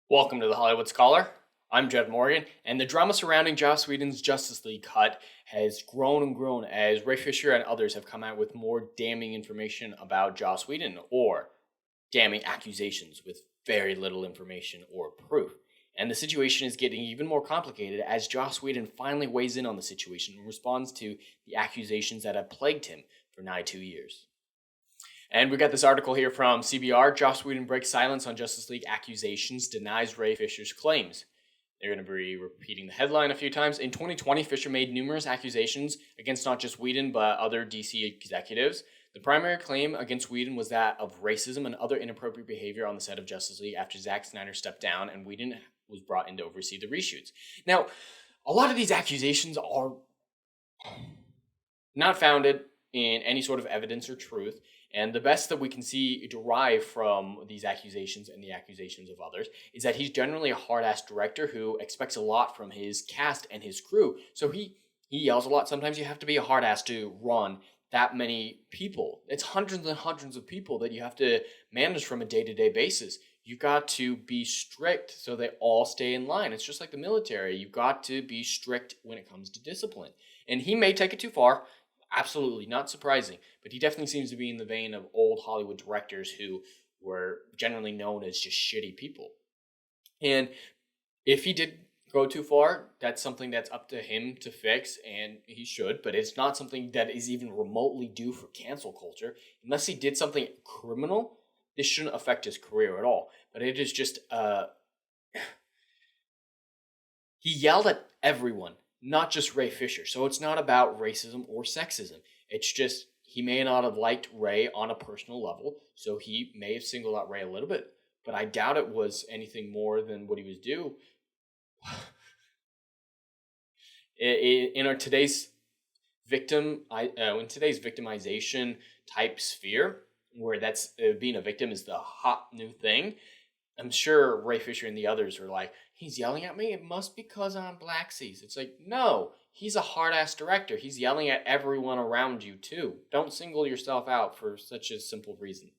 Welcome to the Hollywood Scholar. I'm Jed Morgan, and the drama surrounding Joss Whedon's Justice League cut has grown and grown as Ray Fisher and others have come out with more damning information about Joss Whedon, or damning accusations with very little information or proof. And the situation is getting even more complicated as Joss Whedon finally weighs in on the situation and responds to the accusations that have plagued him for nigh 2 years. And we got this article here from CBR. Joss Whedon breaks silence on Justice League accusations, denies Ray Fisher's claims. They're going to be repeating the headline a few times. In 2020, Fisher made numerous accusations against not just Whedon, but other DC executives. The primary claim against Whedon was that of racism and other inappropriate behavior on the set of Justice League after Zack Snyder stepped down and Whedon was brought in to oversee the reshoots. Now, a lot of these accusations are not founded in any sort of evidence or truth. And the best that we can see derive from these accusations and the accusations of others is that he's generally a hard-ass director who expects a lot from his cast and his crew. So he yells a lot. Sometimes you have to be a hard-ass to run that many people. It's hundreds and hundreds of people that you have to manage from a day-to-day basis. You've got to be strict so they all stay in line. It's just like the military. You've got to be strict when it comes to discipline. And he may take it too far. Absolutely, not surprising, but he definitely seems to be in the vein of old Hollywood directors who were generally known as just shitty people. And if he did go too far, that's something that's up to him to fix, and he should, but it's not something that is even remotely due for cancel culture. Unless he did something criminal, this shouldn't affect his career at all. But it is just, he yelled at everyone, not just Ray Fisher. So it's not about racism or sexism. It's just he may not have liked Ray on a personal level, so he may have singled out Ray a little bit. But I doubt it was anything more than what he was due. In today's victimization type sphere, where that's being a victim is the hot new thing, I'm sure Ray Fisher and the others are like, he's yelling at me? It must be because I'm Black Seas. It's like, no, he's a hard-ass director. He's yelling at everyone around you, too. Don't single yourself out for such a simple reason.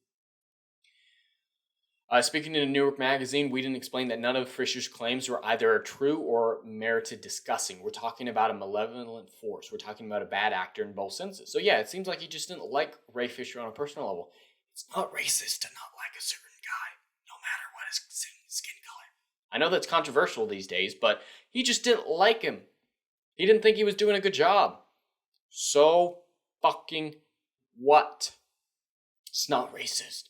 Speaking in a New York magazine, Whedon explained that none of Fisher's claims were either true or merited discussing. We're talking about a malevolent force. We're talking about a bad actor in both senses. So yeah, it seems like he just didn't like Ray Fisher on a personal level. It's not racist to not like a certain guy, no matter what his skin color. I know that's controversial these days, but he just didn't like him. He didn't think he was doing a good job. So fucking what? It's not racist.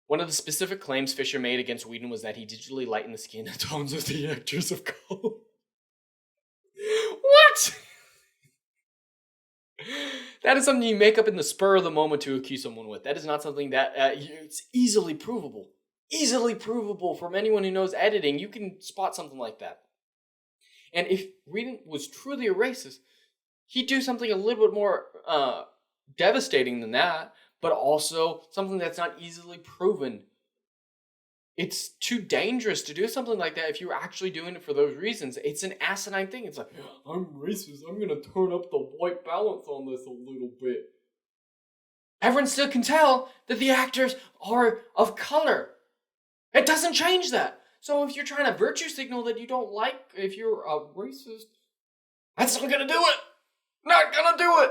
One of the specific claims Fisher made against Whedon was that he digitally lightened the skin tones of the actors of color. What? That is something you make up in the spur of the moment to accuse someone with. That is not something that it's easily provable. Easily provable from anyone who knows editing. You can spot something like that. And if Whedon was truly a racist, he'd do something a little bit more devastating than that, but also something that's not easily proven. It's too dangerous to do something like that if you're actually doing it for those reasons. It's an asinine thing. It's like, I'm racist. I'm going to turn up the white balance on this a little bit. Everyone still can tell that the actors are of color. It doesn't change that. So if you're trying to virtue signal that you don't like, if you're a racist, that's not going to do it. Not going to do it.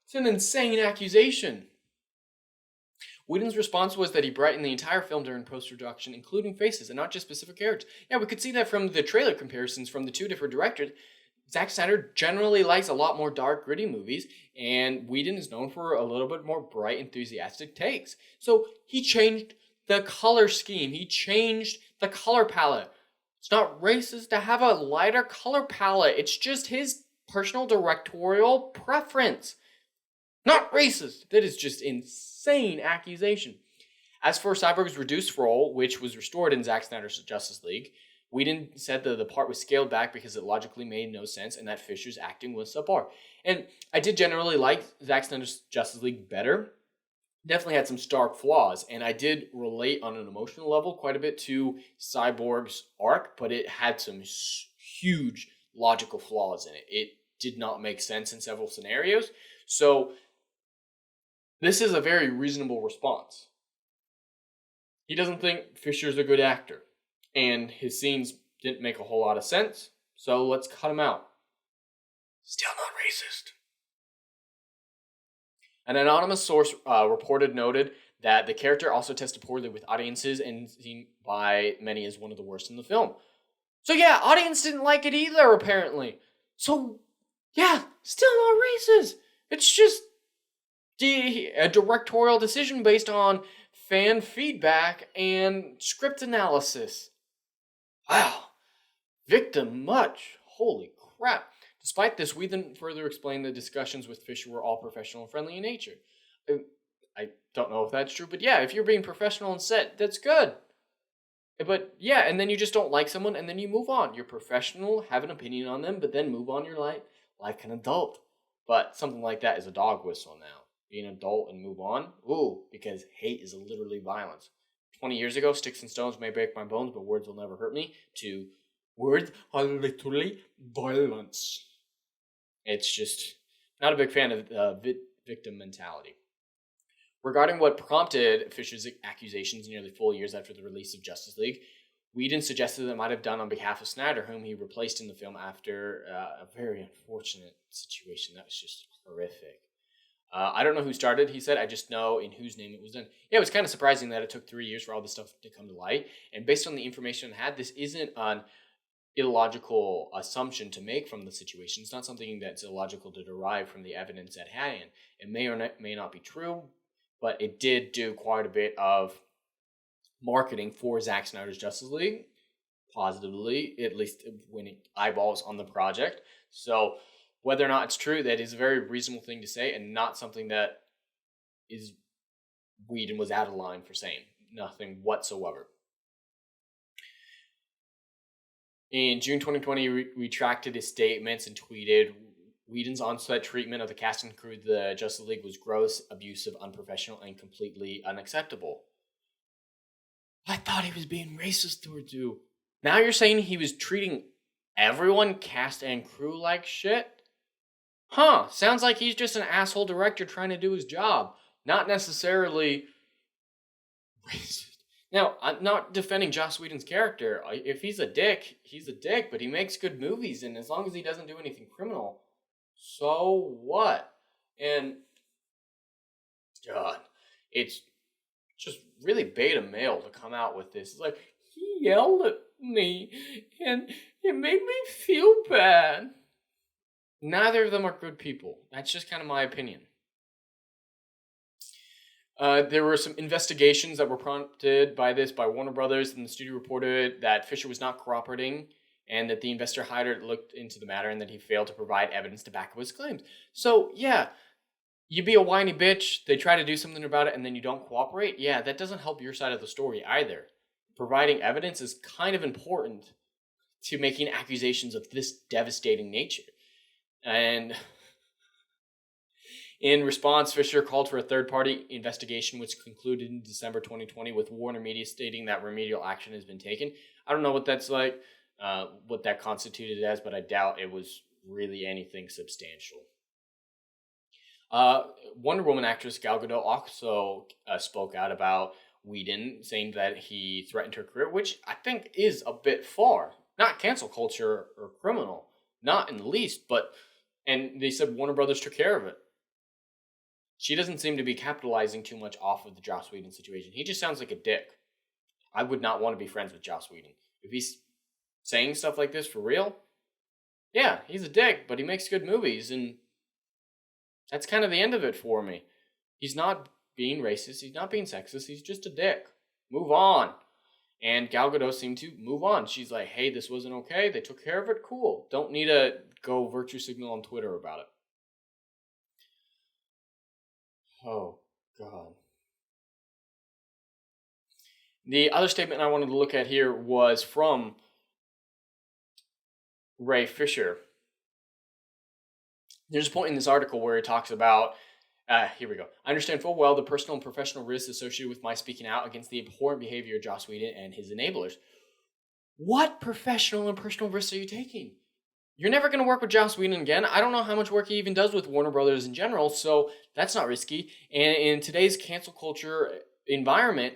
It's an insane accusation. Whedon's response was that he brightened the entire film during post-production, including faces, and not just specific characters. Yeah, we could see that from the trailer comparisons from the two different directors. Zack Snyder generally likes a lot more dark, gritty movies, and Whedon is known for a little bit more bright, enthusiastic takes. So he changed the color scheme. He changed the color palette. It's not racist to have a lighter color palette. It's just his personal directorial preference. Not racist. That is just insane accusation. As for Cyborg's reduced role, which was restored in Zack Snyder's Justice League, Whedon said that the part was scaled back because it logically made no sense and that Fisher's acting was subpar. And I did generally like Zack Snyder's Justice League better. Definitely had some stark flaws, and I did relate on an emotional level quite a bit to Cyborg's arc, but it had some huge logical flaws in it. It did not make sense in several scenarios. So this is a very reasonable response. He doesn't think Fisher's a good actor. and his scenes didn't make a whole lot of sense, so let's cut him out. Still not racist. An anonymous source noted that the character also tested poorly with audiences and seen by many as one of the worst in the film. So yeah, audience didn't like it either, apparently. So yeah, still not racist. It's just a directorial decision based on fan feedback and script analysis. Wow. Victim much. Holy crap. Despite this, Whedon further explained the discussions with Fisher were all professional and friendly in nature. I don't know if that's true, but yeah, if you're being professional on set, that's good. But yeah, and then you just don't like someone, and then you move on. You're professional, have an opinion on them, but then move on your life like an adult. But something like that is a dog whistle now. Be an adult and move on? Ooh, because hate is literally violence. 20 years ago, sticks and stones may break my bones, but words will never hurt me, to words are literally violence. It's just not a big fan of victim mentality. Regarding what prompted Fisher's accusations nearly 4 years after the release of Justice League, Whedon suggested that it might have done on behalf of Snyder, whom he replaced in the film after a very unfortunate situation that was just horrific. I don't know who started, he said. I just know in whose name it was done. Yeah, it was kind of surprising that it took 3 years for all this stuff to come to light. And based on the information I had, this isn't an illogical assumption to make from the situation. It's not something that's illogical to derive from the evidence at hand. It may or may not be true, but it did do quite a bit of marketing for Zack Snyder's Justice League, positively, at least winning eyeballs on the project. So whether or not it's true, that is a very reasonable thing to say, and not something that is Whedon was out of line for saying. Nothing whatsoever. In June 2020, he retracted his statements and tweeted, Whedon's on-set treatment of the cast and crew of the Justice League was gross, abusive, unprofessional, and completely unacceptable. I thought he was being racist towards you. Now you're saying he was treating everyone, cast and crew, like shit? Huh, sounds like he's just an asshole director trying to do his job. Not necessarily racist. Now, I'm not defending Joss Whedon's character. If he's a dick, but he makes good movies, and as long as he doesn't do anything criminal, so what? And, God, it's just really beta male to come out with this. It's like, he yelled at me, and it made me feel bad. Neither of them are good people. That's just kind of my opinion. There were some investigations that were prompted by this by Warner Brothers, and the studio reported that Fisher was not cooperating, and that the investor Eitr looked into the matter, and that he failed to provide evidence to back up his claims. So, yeah, you be a whiny bitch, they try to do something about it, and then you don't cooperate. Yeah, that doesn't help your side of the story either. Providing evidence is kind of important to making accusations of this devastating nature. And in response, Fisher called for a third-party investigation, which concluded in December 2020 with Warner Media stating that remedial action has been taken. I don't know what that's like, what that constituted as, but I doubt it was really anything substantial. Wonder Woman actress Gal Gadot also spoke out about Whedon, saying that he threatened her career, which I think is a bit far. Not cancel culture or criminal, not in the least, and they said Warner Brothers took care of it. She doesn't seem to be capitalizing too much off of the Joss Whedon situation. He just sounds like a dick. I would not want to be friends with Joss Whedon. If he's saying stuff like this for real, yeah, he's a dick, but he makes good movies, and that's kind of the end of it for me. He's not being racist, he's not being sexist, he's just a dick. Move on. And Gal Gadot seemed to move on. She's like, hey, this wasn't okay, they took care of it, cool. Don't need to go virtue signal on Twitter about it. Oh, God. The other statement I wanted to look at here was from Ray Fisher. There's a point in this article where he talks about, here we go. I understand full well the personal and professional risks associated with my speaking out against the abhorrent behavior of Joss Whedon and his enablers. What professional and personal risks are you taking? You're never going to work with Joss Whedon again. I don't know how much work he even does with Warner Brothers in general, so that's not risky. And in today's cancel culture environment,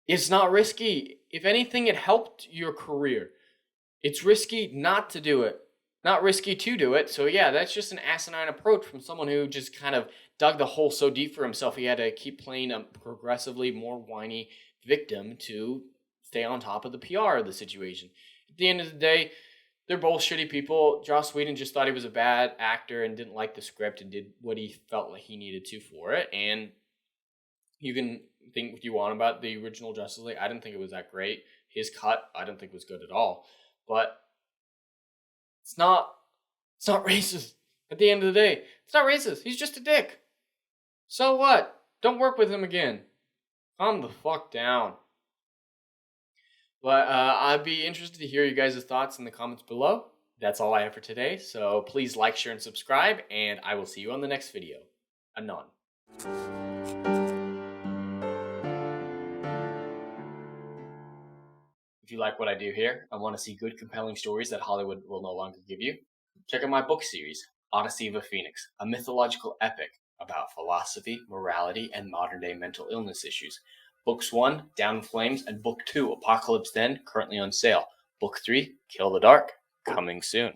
it's not risky. if anything, it helped your career. It's risky not to do it, not risky to do it. So yeah, that's just an asinine approach from someone who just kind of dug the hole so deep for himself he had to keep playing a progressively more whiny victim to stay on top of the PR of the situation. At the end of the day, they're both shitty people. Joss Whedon just thought he was a bad actor and didn't like the script and did what he felt like he needed to for it. And you can think what you want about the original Justice League. I didn't think it was that great. His cut, I didn't think was good at all. But it's not racist. At the end of the day, it's not racist. He's just a dick. So what? Don't work with him again. Calm the fuck down. But I'd be interested to hear you guys' thoughts in the comments below. That's all I have for today. So please like, share, and subscribe. And I will see you on the next video. Anon. If you like what I do here and want to see good, compelling stories that Hollywood will no longer give you, check out my book series, Odyssey of a Phoenix, a mythological epic about philosophy, morality, and modern-day mental illness issues. Books 1, Down in Flames, and Book 2, Apocalypse Then, currently on sale. Book 3, Kill the Dark, coming soon.